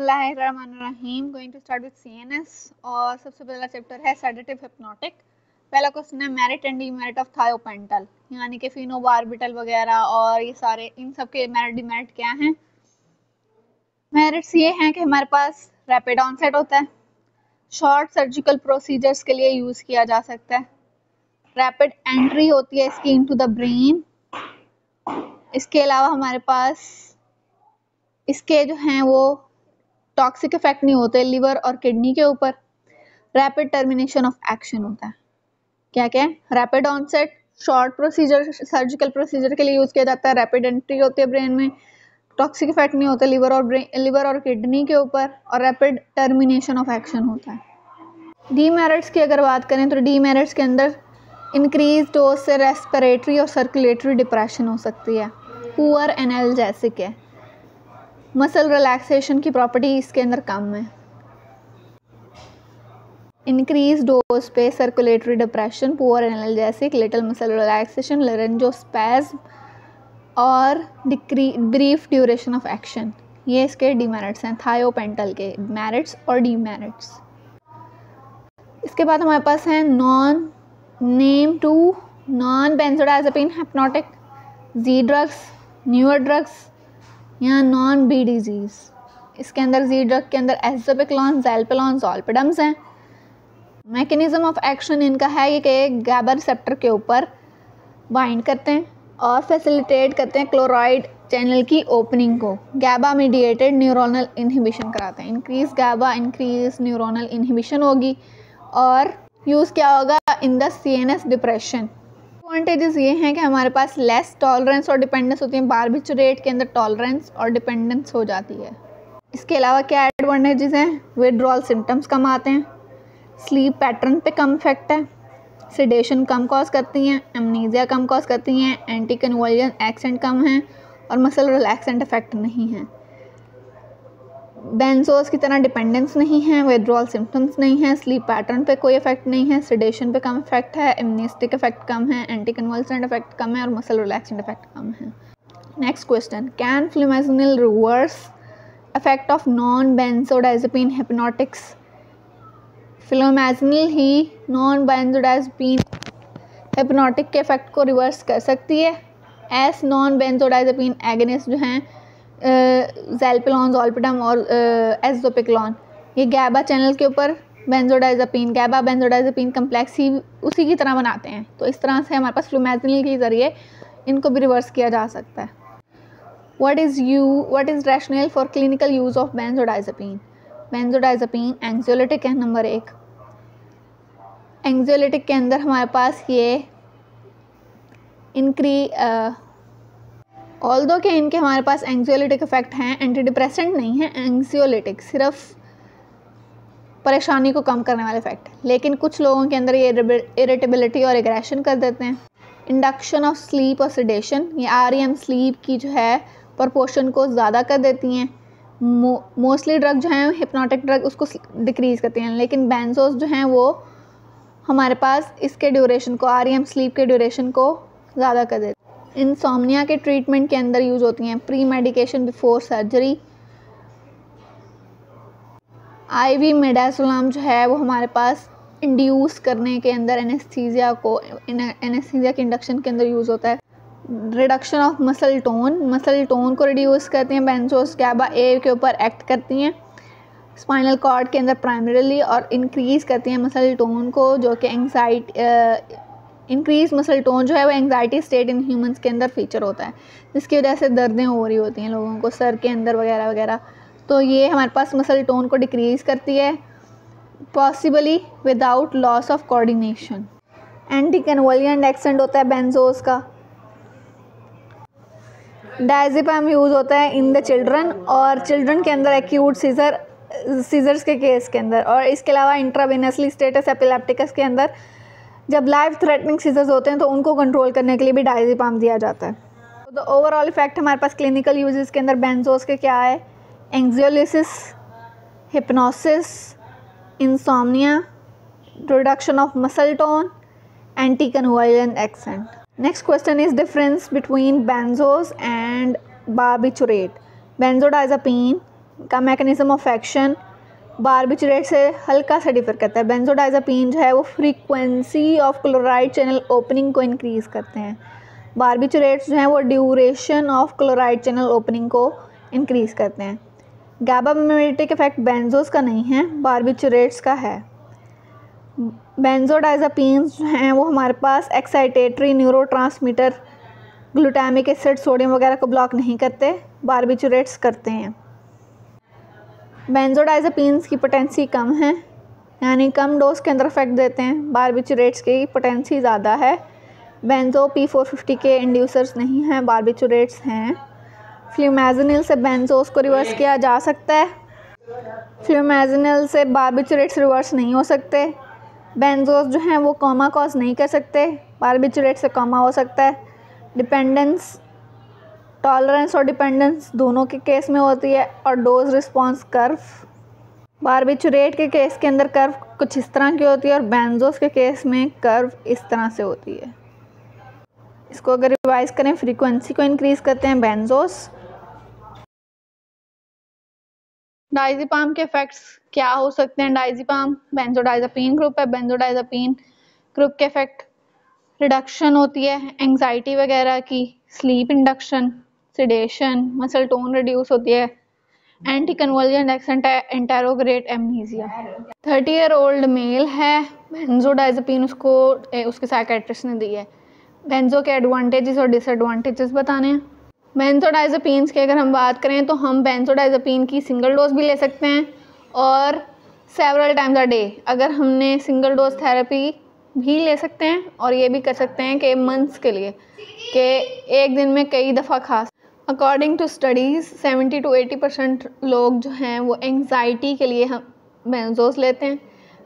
बिस्मिल्लाहिर्रहमानिर्रहीम। Going to start with CNS और सबसे पहला चैप्टर है सेडेटिव हिप्नोटिक। पहला क्वेश्चन है merit and demerit of thiopental, यानी कि फिनोबार्बिटल वगैरह और ये सारे, इन सब के मेरिट डीमेरिट क्या हैं। मेरिट्स ये हैं कि हमारे पास रैपिड ऑनसेट होता है, शॉर्ट सर्जिकल प्रोसीजर्स के लिए यूज़ किया जा सकता है, रैपिड एंट्री होती है इसकी इनटू द ब्रेन। इसके अलावा हमारे पास इसके जो हैं वो टॉक्सिक इफेक्ट नहीं होते लिवर और किडनी के ऊपर। रैपिड टर्मिनेशन ऑफ एक्शन होता है। क्या क्या? Rapid onset, short procedure surgical procedure के लिए यूज किया जाता है, रैपिड एंट्री होती है ब्रेन में, टॉक्सिक इफेक्ट नहीं होते लिवर और किडनी के ऊपर, और रैपिड टर्मिनेशन ऑफ एक्शन होता है। डीमेरिट्स की अगर बात करें तो डीमेरिट्स के अंदर इंक्रीज डोज से रेस्पिरेटरी और सर्कुलेटरी डिप्रेशन हो सकती है, पुअर एनाल्जेसिक है, मसल रिलैक्सेशन की प्रॉपर्टी इसके अंदर कम है। इंक्रीज डोज पे circulatory depression, poor analgesic, little muscle relaxation, laryngospasm और ब्रीफ ड्यूरेशन ऑफ एक्शन, ये इसके डीमेरिट्स हैं थायोपेंटल के, मेरिट्स और डीमेरिट्स। इसके बाद हमारे पास हैं नॉन बेंजोडाइज़ेपिन हिप्नोटिक, जी ड्रग्स, न्यूअर ड्रग्स या नॉन बी डिजीज़। इसके अंदर जी ड्रग के अंदर एज़ोपिक्लोन, ज़ैल्पेलोन, ज़ोल्पिडम्स हैं। मैकेनिज्म ऑफ एक्शन इनका है ये कि गैबा रिसेप्टर के ऊपर बाइंड करते हैं और फैसिलिटेट करते हैं क्लोराइड चैनल की ओपनिंग को, गैबा मीडिएटेड न्यूरोनल इनहिबिशन कराते हैं। इंक्रीज गैबा, इंक्रीज न्यूरोनल इनहिबिशन होगी और यूज़ क्या होगा in the CNS depression. Advantages ये हैं कि हमारे पास लेस टॉलरेंस और डिपेंडेंस होती है, बारबिचुरेट के अंदर टॉलरेंस और डिपेंडेंस हो जाती है। इसके अलावा क्या एडवांटेजेस हैं? विड्रॉल सिम्टम्स कम आते हैं, स्लीप पैटर्न पे कम इफेक्ट है, सेडेशन कम कॉज करती हैं, एमनीजिया कम कॉज करती हैं, एंटी कन्वल्जन एक्सेंट कम है और मसल रिलैक्सेंट इफेक्ट नहीं है। बेंजोस की तरह डिपेंडेंस नहीं है, विड्रॉल सिम्टम्स नहीं है, स्लीप पैटर्न पे कोई इफेक्ट नहीं है, सेडेशन पे कम इफेक्ट है, इम्यूनिस्टिक इफेक्ट कम है, एंटी कन्वल्सेंट इफेक्ट कम है और मसल रिलैक्सेंट इफेक्ट कम है। Next question, can flumazenil reverse effect of non benzodiazepine hypnotics? Flumazenil ही नॉन बेंजोडाइज़ेपिन हिप्नोटिक के इफेक्ट को रिवर्स कर सकती है, एस नॉन बेंजोडाइज़ेपिन एगनिस्ट जो हैं ज़ैल्पेलोन, ज़ोल्पिडम और एज़ोपिक्लोन, ये गैबा चैनल के ऊपर गैबा बेंजोडाइज़ेपिन कम्प्लेक्स ही उसी की तरह बनाते हैं। तो इस तरह से हमारे पास फ्लुमाज़िनिल के ज़रिए इनको भी रिवर्स किया जा सकता है। What is rational for clinical use of benzodiazepine? Benzodiazepine anxiolytic है नंबर 1। एंग्जियोलिटिक के अंदर हमारे पास ये ऑल्दो के इनके हमारे पास एंग्जियोलिटिक इफेक्ट हैं, एंटी डिप्रेसेंट नहीं है, एंग्जियोलिटिक सिर्फ परेशानी को कम करने वाले इफेक्ट, लेकिन कुछ लोगों के अंदर ये इरिटेबिलिटी और एग्रेशन कर देते हैं। इंडक्शन ऑफ स्लीप और सेडेशन, ये आरईएम स्लीप की जो है प्रपोर्शन को ज़्यादा कर देती हैं। मोस्टली ड्रग जो हैं हिप्नोटिक ड्रग उसको डिक्रीज़ करती हैं, लेकिन बेंजोस जो हैं वो हमारे पास इसके ड्यूरेशन को, आरईएम स्लीप के ड्यूरेशन को ज़्यादा कर देते हैं। इंसोम्निया के ट्रीटमेंट के अंदर यूज़ होती हैं, pre medication before surgery. IV midazolam जो है वो हमारे पास इंड्यूस करने के अंदर एनेस्थीसिया के इंडक्शन के अंदर यूज़ होता है। रिडक्शन ऑफ मसल टोन को रिड्यूस करती हैं बेंजोस, गैबा ए के ऊपर एक्ट करती हैं स्पाइनल कॉर्ड के अंदर प्राइमरीली, और इंक्रीज़ करती हैं मसल टोन को, जो कि इंक्रीज मसल टोन जो है वो एंग्जाइटी स्टेट इन ह्यूमंस के अंदर फीचर होता है, जिसकी वजह से दर्दें हो रही होती हैं लोगों को सर के अंदर वगैरह वगैरह। तो ये हमारे पास मसल टोन को डिक्रीज़ करती है, possibly without loss of coordination. Anti convulsant एक्सेंट होता है बेंजोस का। डायज़ेपाम यूज़ होता है इन द चिल्ड्रन, और चिल्ड्रन के अंदर एक्यूट सीजर्स के केस के अंदर, और इसके अलावा इंट्रावेनसली स्टेटस एपिलेप्टिकस के अंदर जब लाइफ थ्रेटनिंग सीजर्स होते हैं तो उनको कंट्रोल करने के लिए भी डायज़ेपाम दिया जाता है। तो द ओवरऑल इफेक्ट हमारे पास क्लिनिकल यूजेस के अंदर बेंजोस के क्या है? Anxiolysis, hypnosis, insomnia, reduction of muscle tone, anti convulsant एक्सेंट। Next question is difference between benzos and barbiturate. Benzodiazepine का मैकेनिज्म ऑफ एक्शन बारबिचुरेट से हल्का सा डिफर करता है। बेंजोडाइज़ेपिन जो है वो frequency of chloride channel opening को इंक्रीज़ करते हैं। बारबिचुरेट्स जो हैं वो duration of chloride channel opening को इंक्रीज़ करते हैं। गैबामिमेटिक इफेक्ट बेंजोस का नहीं है, बारबिचुरेट्स का है। बेंजोडाइज़ेपिन्स जो हैं वो हमारे पास excitatory neurotransmitter glutamic acid sodium वगैरह को ब्लॉक नहीं करते, बारबिचुरेट्स करते हैं। बेंजोडाइज़ेपिन्स की पोटेंसी कम है, यानी कम डोज के अंदर इफेक्ट देते हैं। बारबिचुरेट्स की पोटेंसी ज़्यादा है। बेंजो P450 के इंड्यूसर्स नहीं हैं, बारबिचुरेट्स हैं। फ्लूमेज़निल से बेंजोस को रिवर्स किया जा सकता है, फ्लूमेज़निल से बारबिचुरेट्स रिवर्स नहीं हो सकते। बेंजोस जो हैं वो कोमा कॉज नहीं कर सकते, बारबिचुरेट से कोमा हो सकता है। डिपेंडेंस, टॉलरेंस और डिपेंडेंस दोनों के केस में होती है। और डोज रिस्पॉन्स कर्व, बारबिचुरेट के केस के अंदर कर्व कुछ इस तरह की होती है और बेंजोस के केस में कर्व इस तरह से होती है। इसको अगर रिवाइज करें, फ्रीक्वेंसी को इंक्रीज करते हैं बेंजोस। डायज़ेपाम के इफेक्ट्स क्या हो सकते हैं? डायज़ेपाम बेंजोडाइज़ेपिन ग्रुप है। बेंजोडाइज़ेपिन ग्रुप के इफेक्ट रिडक्शन होती है एंग्जाइटी वगैरह की, sleep induction, sedation, muscle tone reduce होती है, anti convulsant anterograde amnesia. 30 year old male है, बेंजोडाइज़ेपिन उसको उसके साइकेट्रिस्ट ने दी है। बेंजो के एडवांटेजेस और डिसएडवांटेजेस बताने हैं। बेंजोडाइज़ेपिन्स की अगर हम बात करें तो हम बेंजोडाइज़ेपिन की सिंगल डोज भी ले सकते हैं और सेवरल टाइम्स अ डे। अगर हमने सिंगल डोज थेरेपी भी ले सकते हैं और ये भी कर सकते हैं कि मंथ्स के लिए, कि एक दिन में कई दफ़ा खा। अकॉर्डिंग टू स्टडीज़ 70 to 80% लोग जो हैं वो एंग्जाइटी के लिए हम बेंजोस लेते हैं।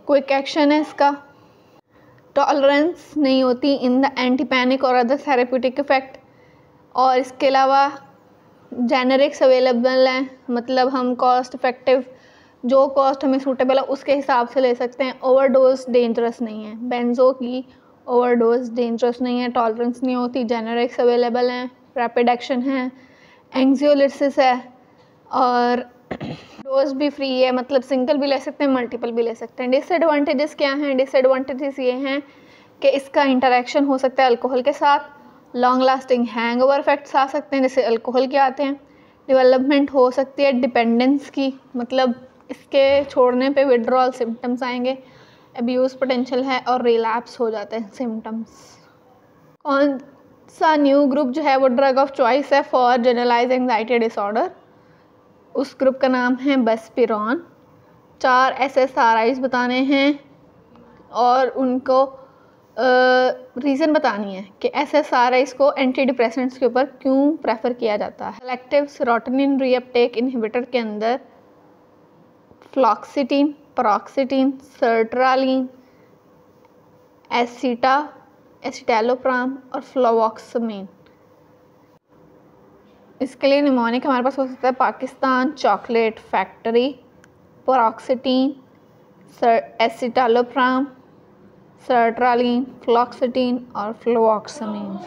क्विक एक्शन है इसका, टॉलरेंस नहीं होती इन द एंटी पैनिक और अदर थेरेप्यूटिक इफेक्ट। और इसके अलावा जेनरिक्स अवेलेबल हैं, मतलब हम कॉस्ट इफेक्टिव, जो कॉस्ट हमें सूटेबल है उसके हिसाब से ले सकते हैं। ओवरडोज डेंजरस नहीं है, बेंजो की ओवरडोज डेंजरस नहीं है, टॉलरेंस नहीं होती, जेनरिक्स अवेलेबल हैं, रैपिड एक्शन है, एंग्जियोलिसिस है और डोज भी फ्री है, मतलब सिंगल भी ले सकते हैं, मल्टीपल भी ले सकते हैं। डिसएडवांटेजेस क्या हैं? डिसएडवांटेजेस ये हैं कि इसका इंटरेक्शन हो सकता है अल्कोहल के साथ, लॉन्ग लास्टिंग हैंगओवर इफेक्ट्स आ सकते हैं जैसे अल्कोहल के आते हैं, डेवलपमेंट हो सकती है डिपेंडेंस की, मतलब इसके छोड़ने पे विड्रॉल सिम्टम्स आएंगे, अब्यूज़ पोटेंशियल है और रिलैप्स हो जाते हैं सिम्टम्स। कौन सा न्यू ग्रुप जो है वो ड्रग ऑफ चॉइस है फॉर जनरलाइज एंग्जाइटी डिसऑर्डर? उस ग्रुप का नाम है बसपिरॉन। 4 SSRIs बताने हैं और उनको रीज़न बतानी है कि SSRIs को एंटी डिप्रेसेंट्स के ऊपर क्यों प्रेफर किया जाता है। सेलेक्टिव सेरोटोनिन रीअपटेक इनहिबिटर के अंदर फ्लॉक्सिटिन, पैरोक्सिटिन, सर्ट्रालिन, एसिटालोप्राम और फ्लोवोक्सामिन। इसके लिए निमोनिक हमारे पास हो सकता है Pakistan chocolate factory, पैरोक्सिटिन, escitalopram, sertraline, फ्लॉक्सिटिन और फ्लोवोक्सामिन।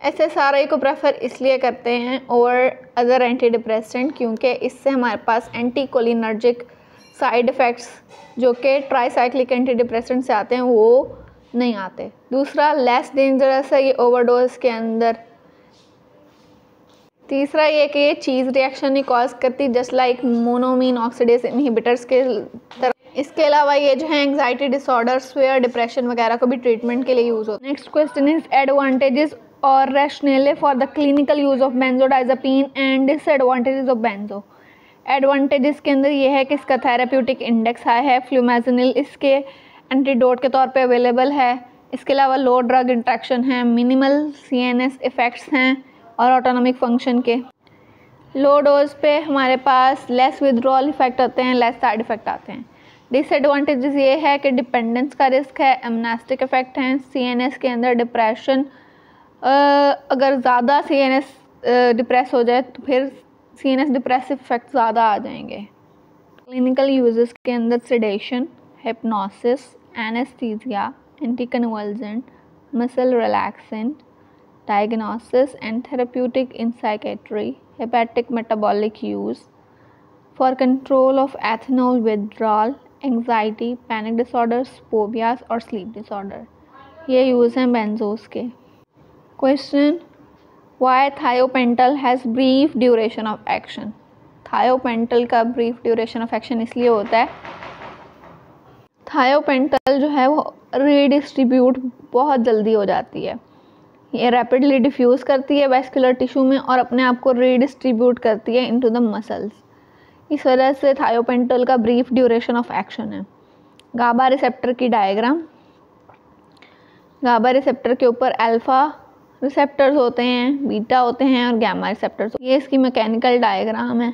SSRI को प्रेफर इसलिए करते हैं ओवर अदर एंटी डिप्रेसेंट क्योंकि इससे हमारे पास एंटीकोलिनर्जिक साइड इफ़ेक्ट्स जो कि ट्राईसाइक्लिक एंटी डिप्रेसेंट से आते हैं वो नहीं आते। दूसरा, लेस डेंजरस है ये ओवरडोज के अंदर। तीसरा ये कि ये चीज़ रिएक्शन नहीं कॉज करती जस्ट लाइक मोनोमीन ऑक्सीडेज इनहिबिटर्स के तरह। इसके अलावा ये जो है एंग्जाइटी डिसऑर्डर्स या डिप्रेशन वगैरह को भी ट्रीटमेंट के लिए यूज़ होता है। नेक्स्ट क्वेश्चन इज एडवांटेजेस और rationale for the clinical use of benzodiazepine and disadvantages of benzo. Advantages के अंदर ये है कि इसका थेरेप्यूटिक इंडेक्स हाई है, फ्लूमेज़निल इसके एंटीडोट के तौर पे अवेलेबल है। इसके अलावा लो ड्रग इंट्रैक्शन है, मिनिमल CNS इफ़ेक्ट्स हैं और ऑटोनॉमिक फंक्शन के। लो डोज पे हमारे पास लेस विड्रॉल इफेक्ट होते हैं, लेस साइड इफ़ेक्ट आते हैं। डिसएडवांटेजेस ये है कि डिपेंडेंस का रिस्क है, एमनेस्टिक इफेक्ट हैं, CNS के अंदर डिप्रेशन, अगर ज़्यादा CNS डिप्रेस हो जाए तो फिर CNS डिप्रेसिव इफेक्ट ज़्यादा आ जाएंगे। क्लिनिकल यूजेस के अंदर sedation, hypnosis, anaesthesia, anticonvulsant, muscle relaxant, diagnosis and therapeutic in psychiatry, hepatic metabolic use, for control of ethanol withdrawal, anxiety, panic disorders, phobias और sleep disorder. ये यूज़ हैं benzos के. Question: Why thiopental has brief duration of action? Thiopental का brief duration of action इसलिए होता है, thiopental जो है वो रीडिस्ट्रीब्यूट बहुत जल्दी हो जाती है. ये रैपिडली डिफ्यूज़ करती है वेस्कुलर टिश्यू में और अपने आप को रीडिस्ट्रीब्यूट करती है इनटू द मसल्स. इस वजह से थायोपेंटल का ब्रीफ ड्यूरेशन ऑफ एक्शन है. गाबा रिसेप्टर की डायग्राम. गाबा रिसेप्टर के ऊपर अल्फ़ा रिसेप्टर्स होते हैं, बीटा होते हैं और गैमा रिसेप्टर्स. ये इसकी मैकेनिकल डायग्राम है.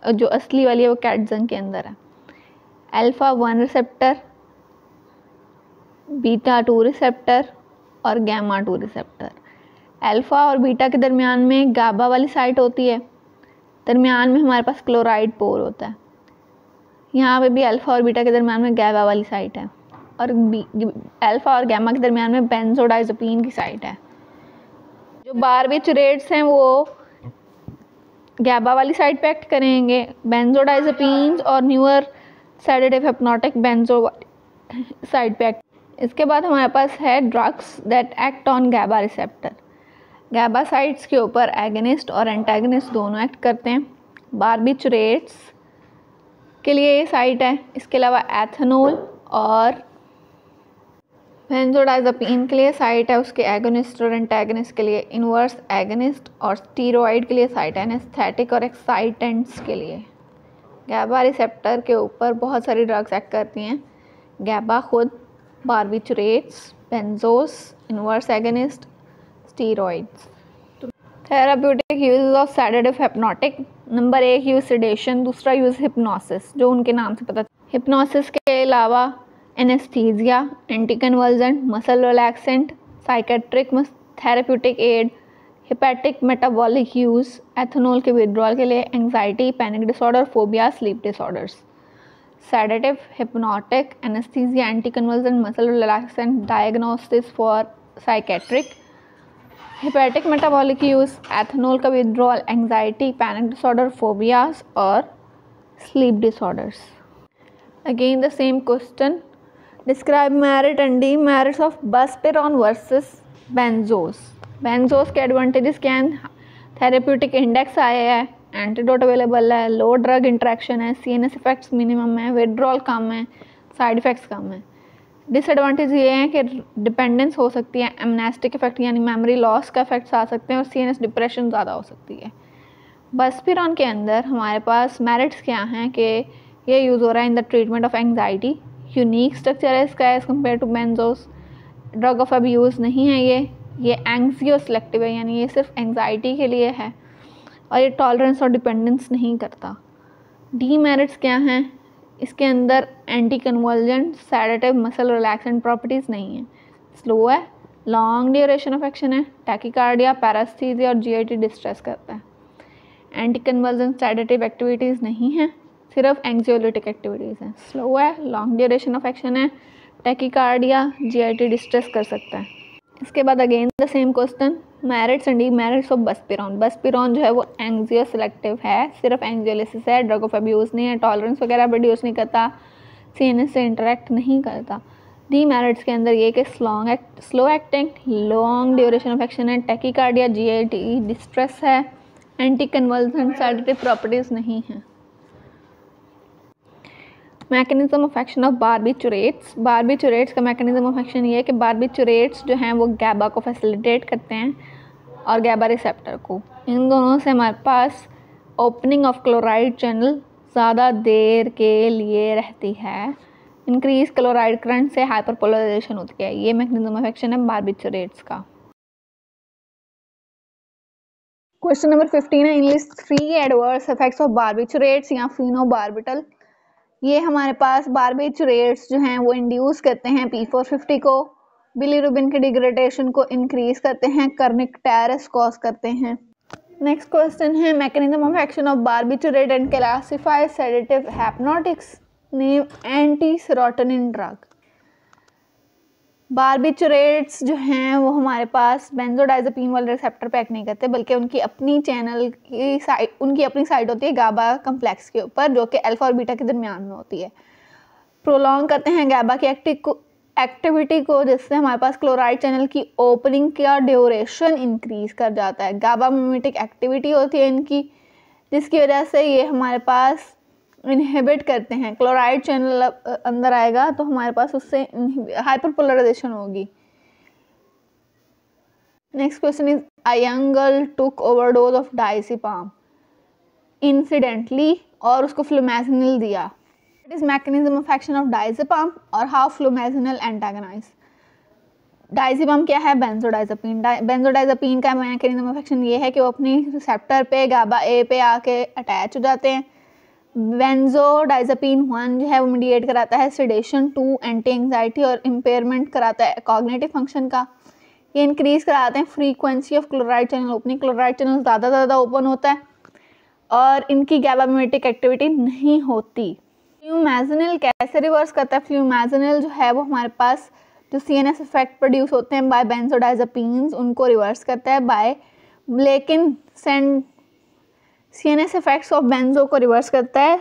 जो असली वाली है वो कैटजन के अंदर है. अल्फ़ा 1 रिसेप्टर, बीटा 2 रिसेप्टर और गैमा 2 रिसेप्टर. अल्फ़ा और बीटा के दरमियान में गाबा वाली साइट होती है. दरमियान में हमारे पास क्लोराइड पोर होता है. यहाँ पे भी अल्फ़ा और बीटा के दरमियान में गैबा वाली साइट है और अल्फ़ा और गैमा के दरमियान में बेंजोडाइज़ेपीन की साइट है. जो बारबिचुरेट्स हैं वो गैबा वाली साइड पे एक्ट करेंगे, बेंजोडाइज़ेपीन्स और newer sedative hypnotic benzo side पे एक्ट. इसके बाद हमारे पास है drugs that act on GABA receptor. GABA sites के ऊपर एगनिस्ट और एंटागनिस्ट दोनों एक्ट करते हैं. बारबिचुरेट्स के लिए ये साइट है. इसके अलावा एथेनॉल और बेंजोडाइज़ेपीन के लिए साइट है. उसके एगोनिस्ट और एंटागनिस्ट के लिए इनवर्स एगनिस्ट और स्टीरॉइड के लिए साइट है. एनेस्थेटिक और एक्साइटेंट्स के लिए. गैबा रिसेप्टर के ऊपर बहुत सारी ड्रग्स एक्ट करती हैं. गैबा खुद, barbiturates, benzos, inverse agonist, steroids. Therapeutic use of sedative hypnotic. Number 1 use sedation, दूसरा यूज हिप्नोसिस, जो उनके नाम से पता. हिप्नोसिस के अलावा anaesthesia, anti convulsant, muscle relaxant, psychiatric therapeutic aid, hepatic metabolic use, ethanol के विड्रॉल के लिए, anxiety, panic disorder, phobia, sleep disorders. Sedative, hypnotic, anaesthesia, anti convulsant, muscle relaxant, diagnosis for psychiatric, hepatic metabolic use, ethanol का withdrawal, anxiety, panic disorder, phobias और sleep disorders. Again the same question. Describe merit and demerits of buspirone versus benzos. Benzos के advantages क्या हैं? Therapeutic index आया है, antidote available है, लो drug interaction है, CNS effects minimum है, विड्रॉल कम है, साइड इफेक्ट्स कम है. डिसएडवांटेज ये हैं कि डिपेंडेंस हो सकती है, एमनेस्टिक इफेक्ट यानी मेमोरी लॉस का इफेक्ट्स आ सकते हैं और CNS डिप्रेशन ज़्यादा हो सकती है. बस्पिरॉन के अंदर हमारे पास मेरिट्स क्या हैं कि ये यूज़ हो रहा है in the treatment of anxiety. Unique structure है इसका as compare to benzos. Drug of abuse नहीं है ये एंग्जियो सेलेक्टिव है, यानी ये सिर्फ एंग्जाइटी के लिए है और ये टॉलरेंस और डिपेंडेंस नहीं करता. डीमेरिट्स क्या हैं? इसके अंदर anti convergent, sedative, muscle relaxant properties नहीं है. स्लो है, लॉन्ग ड्यूरेशन ऑफ एक्शन है, टैकीकार्डिया, पैरास्थीसिया और GIT डिस्ट्रेस करता है. एंटी कन्वर्जेंट सेडेटिव एक्टिविटीज़ नहीं है, सिर्फ एंग्जियोलिटिक एक्टिविटीज़ हैं. स्लो है, लॉन्ग ड्यूरेशन ऑफ एक्शन है, टैकीकार्डिया, GIT डिस्ट्रेस कर सकता है. इसके बाद again the same question, merits and demerits of buspirone. Buspirone जो है वो एंग्जियो सेलेक्टिव है, सिर्फ एंग्जियोलिसिस है, ड्रग ऑफ अब्यूज़ नहीं है, टॉलरेंस वगैरह प्रोड्यूस नहीं करता, CNS से इंटरेक्ट नहीं करता. डीमेरिट्स के अंदर ये कि slow acting, long duration of action है, टैकीकार्डिया, GIT डिस्ट्रेस है, एंटी कन्वर्जेंट सेडेटिव प्रॉपर्टीज़ नहीं है. Mechanism of action of barbiturates. Barbiturates का मैकेनिज्म ऑफ एक्शन ये है कि बारबिचुरेट्स जो हैं वो गैबा को फैसिलिटेट करते हैं और गैबा रिसेप्टर को. इन दोनों से हमारे पास ओपनिंग ऑफ क्लोराइड चैनल ज़्यादा देर के लिए रहती है. इंक्रीज क्लोराइड करंट से हाइपरपोलराइजेशन होती है. ये मैकेनिज्म ऑफ एक्शन है बारबिचुरेट्स का. क्वेश्चन नंबर 15 है, enlist 3 adverse effects of barbiturates या फिनोबार्बिटल. ये हमारे पास बारबिचुरेट्स जो हैं वो इंड्यूस करते हैं P450 को, बिलीरुबिन के डिग्रेडेशन को इंक्रीज करते हैं, कर्निक टेरस कॉज करते हैं. नेक्स्ट क्वेश्चन है, mechanism of action of barbiturate and classify sedative hypnotics. Name anti serotonin drug. Barbiturates जो हैं वो हमारे पास बेंजोडाइज़ेपिन वाले रिसेप्टर पे एक्ट नहीं करते, बल्कि उनकी अपनी साइड होती है गाबा कम्प्लेक्स के ऊपर, जो कि अल्फा और बीटा के दरमियान में होती है। प्रोलॉन्ग करते हैं गाबा की एक्टिविटी को, जिससे हमारे पास क्लोराइड चैनल की ओपनिंग का ड्यूरेशन इंक्रीज कर जाता है। गाबा मिमेटिक एक्टिविटी होती है इनकी, जिसकी वजह से ये हमारे पास इनहिबिट करते हैं। क्लोराइड चैनल अंदर आएगा तो हमारे पास उससे हाइपरपोलराइजेशन होगी। Next question is, a young girl took overdose of diazepam incidentally और उसको फ्लूमेज़िनिल दिया। It is mechanism of action of diazepam और हाउ फ्लूमेज़िनिल एंटागोनाइज। डायज़ेपाम क्या है? बेंजोडाइज़ेपिन। बेंजोडाइज़ेपिन का मैकेनिज्म ऑफ एक्शन ये है कि वो अपनी रिसेप्टर पे गाबा ए पे आके अटैच हो जाते हैं। बेंजोडाइज़ेपिन 1 जो है वो मीडिएट कराता है सेडेशन, 2 एंटी एंजाइटी और इम्पेयरमेंट कराता है कॉग्निटिव फंक्शन का। ये इंक्रीज कराते हैं frequency of chloride channel opening. Chloride channel ज़्यादा ओपन होता है और इनकी गाबा मिमेटिक एक्टिविटी नहीं होती। फ्लूमेज़िनिल कैसे रिवर्स करता है? फ्लूमेज़िनिल जो है वो हमारे पास जो CNS इफेक्ट प्रोड्यूस होते हैं बाय बेंजोडाइज़ेपिन्स, उनको रिवर्स करता है बाय, लेकिन CNS इफेक्ट्स ऑफ बेंजो को रिवर्स करता है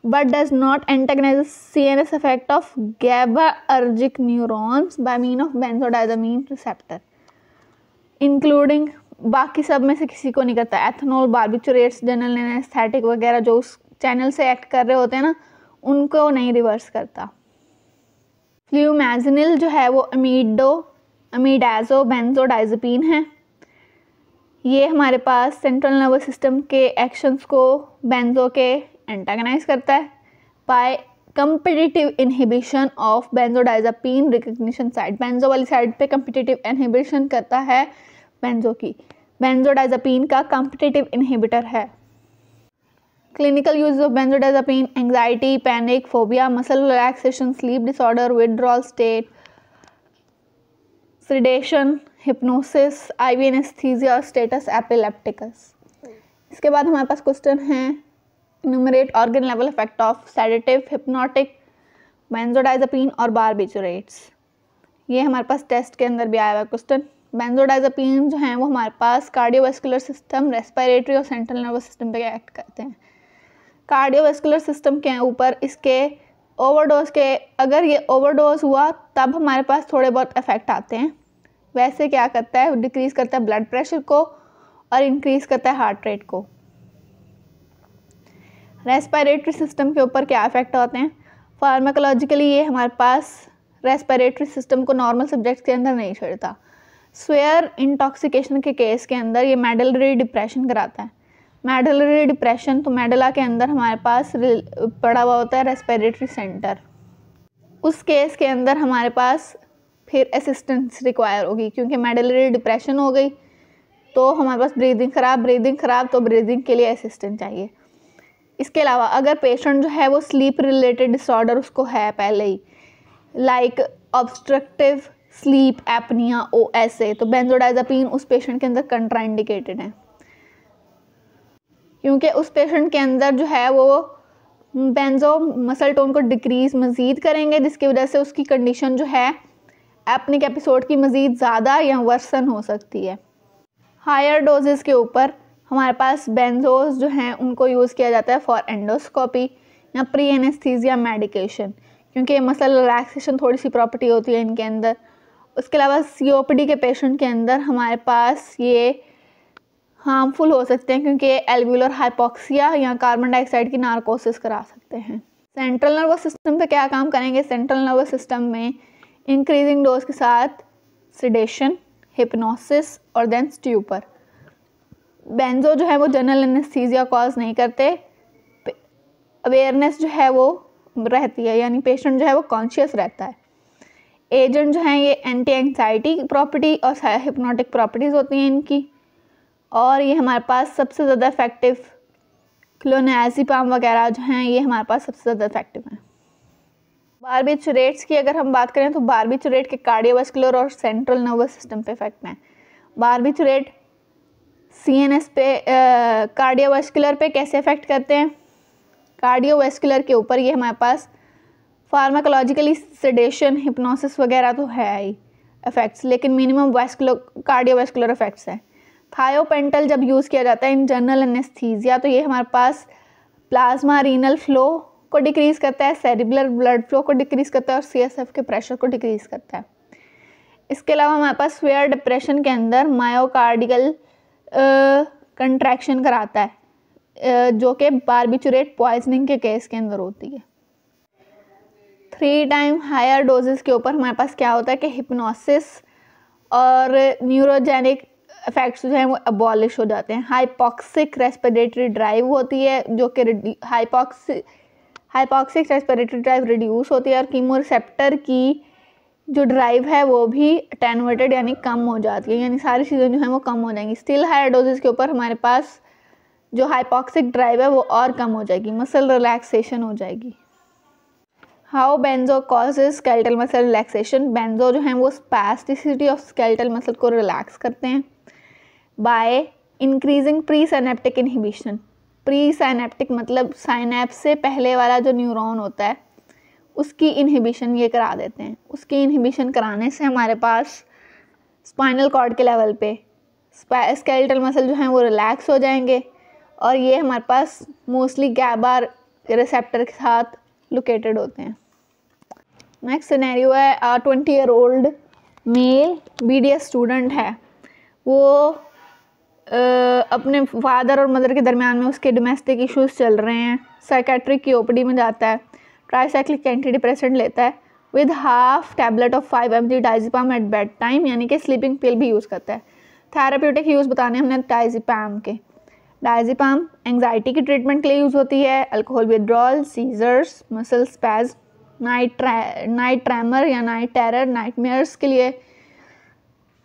but does not antagonise CNS effect of GABAergic neurons by mean of benzodiazepine receptor, including बाकी सब में से किसी को नहीं करता। एथेनॉल, बारबिचुरेट्स, जनरल एनेस्थेटिक वगैरह जो उस चैनल से एक्ट कर रहे होते हैं ना, उनको नहीं रिवर्स करता। फ्लूमेज़िनिल जो है वो अमीडाज़ो बेंजोडाइज़ेपिन है। ये हमारे पास सेंट्रल नर्वस सिस्टम के एक्शंस को बेंजो के एंटागोनाइज करता है by competitive inhibition of benzodiazepine recognition side. Benzo वाली साइड पे कंपिटिटिव इनहिबिशन करता है बेंजो की। बेंजोडाइज़ेपिन का कंपिटिटिव इनहिबिटर है। Clinical use of benzodiazepine: anxiety, panic, phobia, muscle relaxation, sleep disorder, withdrawal state, sedation, hypnosis, IV anaesthesia और status epilepticus. इसके बाद हमारे पास क्वेश्चन है, enumerate organ level effect of sedative, hypnotic, बेंजोडाइज़ेपिन और बारबिचुरेट्स। ये हमारे पास टेस्ट के अंदर भी आया हुआ है क्वेश्चन। बेंजोडाइज़ेपिन जो हैं वो हमारे पास कार्डियोवास्कुलर सिस्टम, रेस्पिरेटरी और सेंट्रल नर्वस सिस्टम पे एक्ट करते हैं। कार्डियोवास्कुलर सिस्टम के ऊपर इसके ओवरडोज के, अगर ये ओवरडोज हुआ तब हमारे पास थोड़े बहुत इफेक्ट आते हैं। वैसे क्या करता है, डिक्रीज़ करता है ब्लड प्रेशर को और इंक्रीज़ करता है हार्ट रेट को। रेस्पिरेटरी सिस्टम के ऊपर क्या इफेक्ट होते हैं? फार्माकोलॉजिकली ये हमारे पास रेस्पिरेटरी सिस्टम को नॉर्मल सब्जेक्ट्स के अंदर नहीं छोड़ता। स्वेयर इंटॉक्सिकेशन के केस के अंदर ये मेडलरी डिप्रेशन कराता है। मेडलरी डिप्रेशन, तो मेडला के अंदर हमारे पास पड़ा हुआ होता है रेस्पिरेटरी सेंटर। उस केस के अंदर हमारे पास फिर असिस्टेंस रिक्वायर होगी, क्योंकि मेडलरी डिप्रेशन हो गई तो हमारे पास ब्रीदिंग खराब तो ब्रीदिंग के लिए असिस्टेंट चाहिए। इसके अलावा अगर पेशेंट जो है वो स्लीप रिलेटेड डिसऑर्डर उसको है पहले ही, like obstructive sleep apnoea OSA, तो बेंजोडाइज़ेपिन उस पेशेंट के अंदर कंट्राइंडिकेटेड है, क्योंकि उस पेशेंट के अंदर जो है वो बेंजो मसल टोन को डिक्रीज़ मज़ीद करेंगे, जिसकी वजह से उसकी कंडीशन जो है एपनिक एपिसोड की मज़ीद ज़्यादा या वर्सन हो सकती है। हायर डोजेस के ऊपर हमारे पास बेंजोज जो हैं उनको यूज़ किया जाता है फॉर एंडोस्कोपी या प्री एनेस्थीसिया मेडिकेशन, क्योंकि मसल रिलैक्सेशन थोड़ी सी प्रॉपर्टी होती है इनके अंदर। उसके अलावा COPD के पेशेंट के अंदर हमारे पास ये हार्मफुल हो सकते हैं, क्योंकि एल्वुलर हाइपोक्सिया या कार्बन डाइऑक्साइड की नार्कोसिस करा सकते हैं। सेंट्रल नर्वस सिस्टम पे क्या काम करेंगे? सेंट्रल नर्वस सिस्टम में इंक्रीजिंग डोज के साथ सिडेशन, हिप्नोसिस और देन स्ट्यूपर। बेंजो जो है वो जनरल एनेस्थीसिया कॉज नहीं करते, अवेयरनेस जो है वो रहती है, यानी पेशेंट जो है वो कॉन्शियस रहता है। एजेंट जो हैं ये एंटी एंग्जाइटी प्रॉपर्टी और हिप्नोटिक प्रॉपर्टीज़ होती हैं इनकी, और ये हमारे पास सबसे ज़्यादा इफेक्टिव क्लोनाज़ेपाम वगैरह जो हैं ये हमारे पास सबसे ज़्यादा इफेक्टिव हैं। बारबिचुरेट्स की अगर हम बात करें तो बारबिचुरेट के कार्डियोवास्कुलर और सेंट्रल नर्वस सिस्टम पे इफेक्ट हैं। बारबिचुरेट CNS पे कार्डियोवास्कुलर पे कैसे इफेक्ट करते हैं? कार्डियोवास्कुलर के ऊपर ये हमारे पास फार्माकोलॉजिकली सेडेशन, हिप्नोसिस वगैरह तो है ही इफेक्ट्स, लेकिन मिनिमम कार्डियोवैस्कुलर इफेक्ट्स हैं। थायोपेंटल जब यूज़ किया जाता है इन जनरल एनेस्थीसिया, तो ये हमारे पास प्लाज्मा रीनल फ्लो को डिक्रीज़ करता है, सेरिब्रल ब्लड फ्लो को डिक्रीज़ करता है और CSF के प्रेशर को डिक्रीज़ करता है। इसके अलावा हमारे पास स्वेयर डिप्रेशन के अंदर मायोकार्डियल कंट्रैक्शन कराता है, जो कि बार्बिचुरेट पॉइजनिंग के केस के अंदर होती है। 3 टाइम हायर डोजेस के ऊपर हमारे पास क्या होता है कि हिप्नोसिस और न्यूरोजेनिक इफेक्ट्स जो हैं वो अबॉलिश हो जाते हैं। हाइपॉक्सिक रेस्पिरेटरी ड्राइव होती है, जो कि हाइपॉक्सिक रेस्पिरेटरी ड्राइव रिड्यूस होती है और कीमोरिसेप्टर की जो ड्राइव है वो भी अटेनुएटेड यानी कम हो जाती है, यानी सारी चीज़ें जो हैं वो कम हो जाएंगी। स्टिल हायर डोजेस के ऊपर हमारे पास जो हाइपॉक्सिक ड्राइव है वो और कम हो जाएगी, मसल रिलैक्सेशन हो जाएगी। How benzo causes skeletal muscle relaxation. Benzo जो हैं वो स्पैस्टिसिटी ऑफ स्केलेटल मसल को रिलैक्स करते हैं by increasing pre synaptic inhibition. Pre synaptic मतलब साइनेप्स से पहले वाला जो न्यूरॉन होता है उसकी इनहिबिशन ये करा देते हैं। उसकी इनहिबिशन कराने से हमारे पास स्पाइनल कॉर्ड के लेवल पे स्केलेटल मसल जो हैं वो रिलैक्स हो जाएंगे और ये हमारे पास मोस्टली गैबा रिसेप्टर के साथ लोकेटेड होते हैं। नेक्स्ट सिनेरियो है 20 year old mail BDS student है, वो अपने फादर और मदर के दरमियान में उसके डोमेस्टिक इश्यूज चल रहे हैं। साइकेट्रिक की OPD में जाता है, ट्राइसाइक्लिक एंटी डिप्रेसेंट लेता है with half tablet of 5 mg diazepam at bed time, यानी कि स्लीपिंग पिल भी यूज़ करता है। थेराप्यूटिक यूज़ बताने हमने डाइजिपाम के। डाइजिपाम एंग्जाइटी की ट्रीटमेंट के लिए यूज़ होती है, alcohol withdrawal, seizures, muscle spasm, night tremor या नाइट टेरर, नाइटमेयर्स के लिए,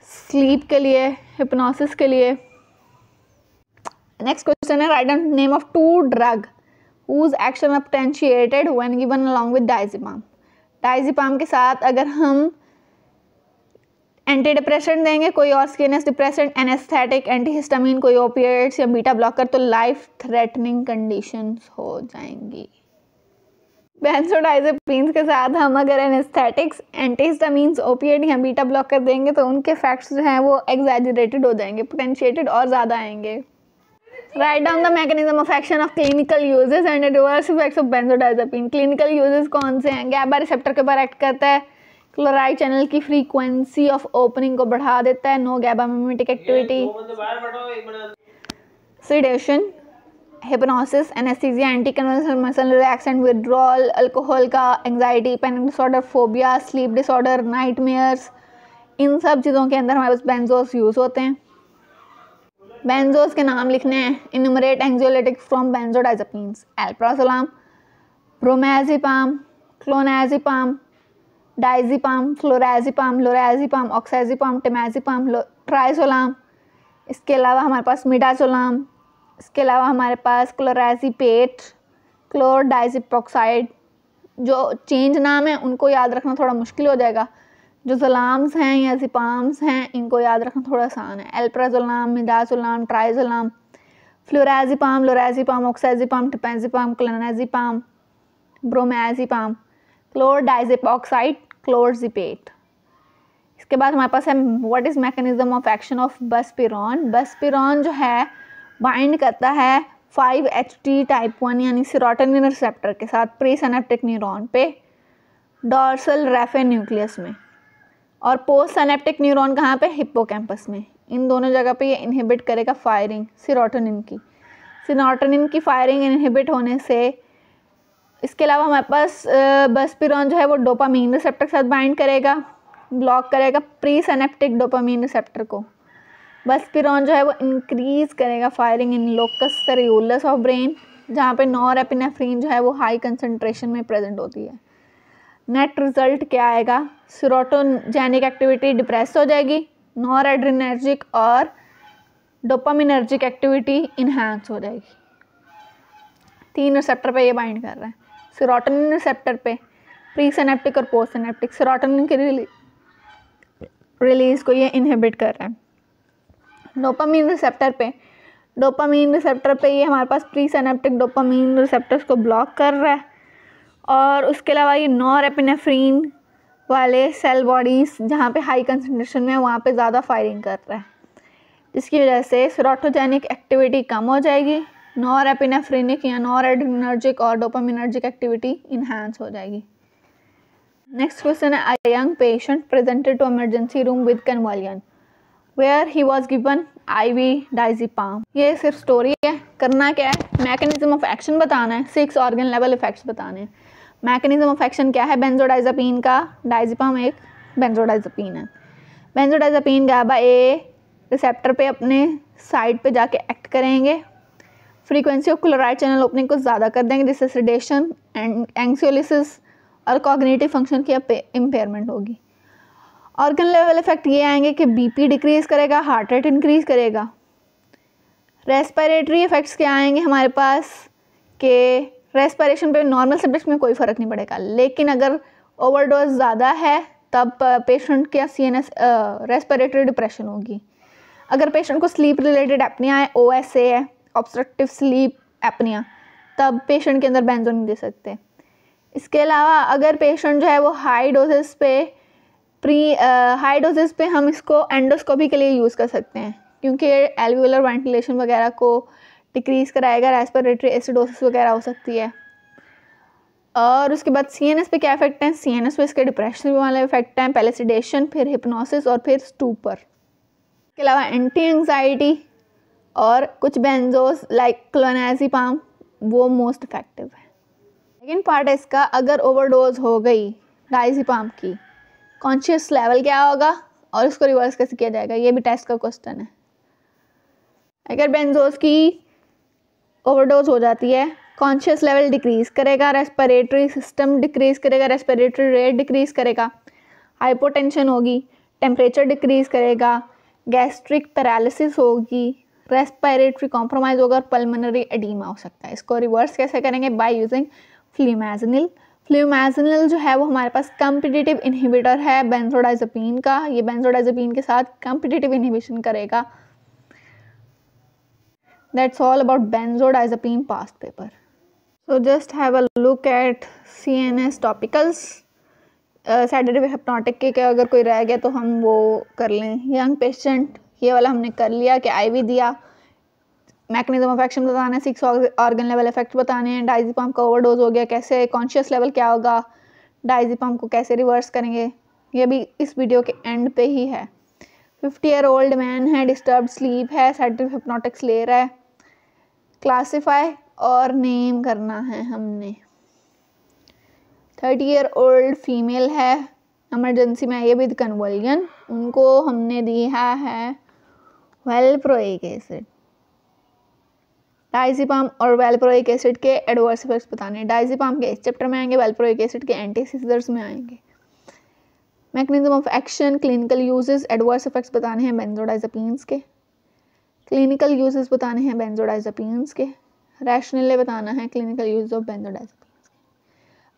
स्लीप के लिए, हिप्नोसिस के लिए। नेक्स्ट क्वेश्चन है write down name of 2 drug whose action are potentiated when given along with diazepam। डाइजिपाम के साथ अगर हम एंटी डिप्रेसेंट देंगे, कोई और CNS डिप्रेसेंट, एनेस्थेटिक, एंटीहिस्टामिन, कोई ओपिएट्स या बीटा ब्लॉकर, तो लाइफ थ्रेटनिंग कंडीशंस हो जाएंगी। बेंजोडाइजेपिन्स के साथ हम अगर एनेस्थेटिक्स, एंटीहिस्टामिन्स, ओपिएट या बीटा ब्लॉकर देंगे तो उनके इफेक्ट्स जो हैं वो एग्जैजरेटेड हो जाएंगे, पोटेंशिएटेड और ज़्यादा आएंगे। Write down the mechanism of action of clinical uses and reverse effects of benzodiazepine. Clinical uses कौन से हैं? गैबा रिसेप्टर के ऊपर एक्ट करता है, क्लोराइड चैनल की फ्रीक्वेंसी ऑफ ओपनिंग को बढ़ा देता है, no GABA mimetic activity, sedation, hypnosis, anaesthesia, anti convulsive muscle relaxant, withdrawal, alcohol का, anxiety, panic disorder, phobia, sleep disorder, nightmares, इन सब चीज़ों के अंदर हमारे पास बेंजोस यूज़ होते हैं। बेंजोस के नाम लिखने हैं। Enumerate anxiolytics from benzodiazepines: alprazolam, bromazepam, clonazepam, diazepam, flurazepam, lorazepam, oxazepam, temazepam, triazolam. इसके अलावा हमारे पास मिडाज़ोलाम, इसके अलावा हमारे पास क्लोराज़ेपेट, क्लोरडाइज़ेपोक्साइड। जो चेंज नाम है उनको याद रखना थोड़ा मुश्किल हो जाएगा। जो ज़ोलाम्स हैं या ज़िपाम्स हैं इनको याद रखना थोड़ा आसान है। Alprazolam, midazolam, triazolam, flurazepam, lorazepam, oxazepam, temazepam, clonazepam, bromazepam, chlordiazepoxide, clorazepate. इसके बाद हमारे पास है what is mechanism of action of buspirone. Buspirone जो है बाइंड करता है 5-HT टाइप 1 यानी सेरोटोनिन रिसेप्टर के साथ प्री सिनेप्टिक न्यूरॉन पे डॉर्सल रेफे न्यूक्लियस में, और पोस्ट सिनेप्टिक न्यूरॉन कहाँ पे? हिप्पोकैम्पस में। इन दोनों जगह पे ये इनहिबिट करेगा फायरिंग सेरोटोनिन की। सेरोटोनिन की फायरिंग इनहिबिट होने से इसके अलावा हमारे पास बसपिरॉन जो है वो डोपामीन रिसेप्टर के साथ बाइंड करेगा, ब्लॉक करेगा प्री सिनेप्टिक डोपामीन रिसेप्टर को। बसपिरॉन जो है वो इंक्रीज़ करेगा firing in locus coeruleus of brain, जहाँ पे नॉरएपिनेफ्रिन जो है वो हाई कंसनट्रेशन में प्रेजेंट होती है। नेट रिजल्ट क्या आएगा? सेरोटोजेनिक एक्टिविटी डिप्रेस हो जाएगी, नॉर एड्रिनर्जिक और डोपामिनर्जिक एक्टिविटी इन्हांस हो जाएगी। 3 रिसेप्टर पे ये बाइंड कर रहा है। सेरोटोनिन रिसेप्टर पे प्री सिनेप्टिक और पोस्ट सिनेप्टिक सेरोटोनिन की रिलीज को ये इनहिबिट कर रहा है। डोपामीन रिसेप्टर पे ये हमारे पास प्री सिनेप्टिक डोपामीन रिसेप्टर्स को ब्लॉक कर रहा है और उसके अलावा ये नॉरएपिनेफ्रिन वाले सेल बॉडीज़ जहाँ पे हाई कंसनट्रेशन में है वहाँ पे ज़्यादा फायरिंग कर रहा है, जिसकी वजह से सेरोटोजेनिक एक्टिविटी कम हो जाएगी, नॉरएपिनेफ्रिनिक या नॉरएड्रेनर्जिक और डोपामिनर्जिक एक्टिविटी इन्हांस हो जाएगी। नेक्स्ट क्वेश्चन है, a young patient presented to emergency room with convulsion where he was given IV diazepam. ये सिर्फ स्टोरी है, करना क्या है, मैकेनिज्म ऑफ एक्शन बताना है, 6 ऑर्गन लेवल इफेक्ट्स बताने हैं। मैकेनिज्म ऑफ एक्शन क्या है, बेंजोडाइज़ेपिन का, डायज़ेपाम एक बेंजोडाइज़ेपिन है। बेंजोडाइज़ेपिन गाबा ए रिसेप्टर पे अपने साइड पे जाके एक्ट करेंगे, frequency of chloride channel opening को ज़्यादा कर देंगे, जिससे सेडेशन एंड एंग्जियोलिसिस और कॉग्निटिव फंक्शन की इम्पेयरमेंट होगी। ऑर्गन लेवल इफेक्ट ये आएंगे कि BP डिक्रीज़ करेगा, हार्ट रेट इंक्रीज़ करेगा। रेस्पिरेटरी इफेक्ट्स क्या आएंगे हमारे पास कि रेस्पिरेशन पे नॉर्मल सब्जेक्ट में कोई फ़र्क नहीं पड़ेगा, लेकिन अगर ओवरडोज ज़्यादा है तब पेशेंट के CNS रेस्पिरेटरी डिप्रेशन होगी। अगर पेशेंट को स्लीप रिलेटेड एपनिया है, OSA है, ऑब्स्ट्रक्टिव स्लीप एपनिया, तब पेशेंट के अंदर बेंजो नहीं दे सकते। इसके अलावा अगर पेशेंट जो है वो हाई डोजेस पे हम इसको एंडोस्कोपी के लिए यूज़ कर सकते हैं, क्योंकि एल्वियोलर वेंटिलेशन वगैरह को डिक्रीज़ कराएगा, रेस्पिरेटरी एसिडोसिस वगैरह हो सकती है। और उसके बाद CNS पे क्या इफेक्ट है, CNS पे इसके डिप्रेशन वाले इफेक्ट हैं, पहले सिडेशन, फिर हिप्नोसिस और फिर स्टूपर। इसके अलावा एंटी एंग्जाइटी और कुछ बेंजोस लाइक क्लोनाज़ेपाम वो मोस्ट इफेक्टिव है। सेकेंड पार्ट है इसका, अगर ओवरडोज हो गई डायज़ेपाम की, कॉन्शियस लेवल क्या होगा और इसको रिवर्स कैसे किया जाएगा, ये भी टेस्ट का क्वेश्चन है। अगर बेंजोस की ओवरडोज हो जाती है, कॉन्शियस लेवल डिक्रीज़ करेगा, रेस्पिरेटरी सिस्टम डिक्रीज़ करेगा, रेस्पिरेटरी रेट डिक्रीज़ करेगा, हाइपोटेंशन होगी, टेम्परेचर डिक्रीज़ करेगा, गैस्ट्रिक पैरालिसिस होगी, रेस्पिरेटरी कॉम्प्रोमाइज़ होगा और पल्मोनरी एडीमा हो सकता है। इसको रिवर्स कैसे करेंगे, बाय यूजिंग फ्लूमाज़िनिल। फ्लूमाज़िनिल जो है वो हमारे पास कॉम्पिटिटिव इनहिबिटर है बेंजोडाइज़ेपिन का, ये बेंजोडाइज़ेपिन के साथ कॉम्पिटिटिव इनहिबिशन करेगा। That's all about benzodiazepine past paper. So just have a look at CNS topicals. Sedative hypnotic के अगर कोई रह गया तो हम वो कर लें। यंग पेशेंट ये वाला हमने कर लिया कि IV दिया, मैकेनिज्म ऑफ एक्शन बताना है, 6 ऑर्गन लेवल इफेक्ट बताने हैं, डायज़ेपाम का ओवरडोज हो गया, कैसे कॉन्शियस लेवल क्या होगा, डायज़ेपाम को कैसे रिवर्स करेंगे, ये भी इस वीडियो के एंड पे ही है। 50-year-old मैन है, डिस्टर्ब्ड स्लीप है, सेडेटिव हिप्नोटिक्स ले रहा है, क्लासिफाई और नेम करना है हमने। 30-year-old फीमेल है, इमरजेंसी में आई है विद कन्वल्जन, उनको हमने दिया है वेलप्रोइक एसिड। डायज़ेपाम और वेलप्रोइक एसिड के एडवर्स इफेक्ट्स बताने हैं, डायज़ेपाम के इस चैप्टर में आएंगे, वेलप्रोइक एसिड के एंटीसीजर्स में आएंगे। Mechanism of action, clinical uses, adverse effects बताने हैं बेंजोडाइज़ेपिन्स के, क्लिनिकल यूजेस बताने हैं बेंजोडाइज़ेपिन्स के, रैशनली बताना है क्लिनिकल यूज ऑफ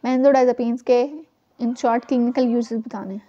बेंजोडाइज़ेपिन्स के इन शॉर्ट क्लिनिकल यूजेस बताने हैं।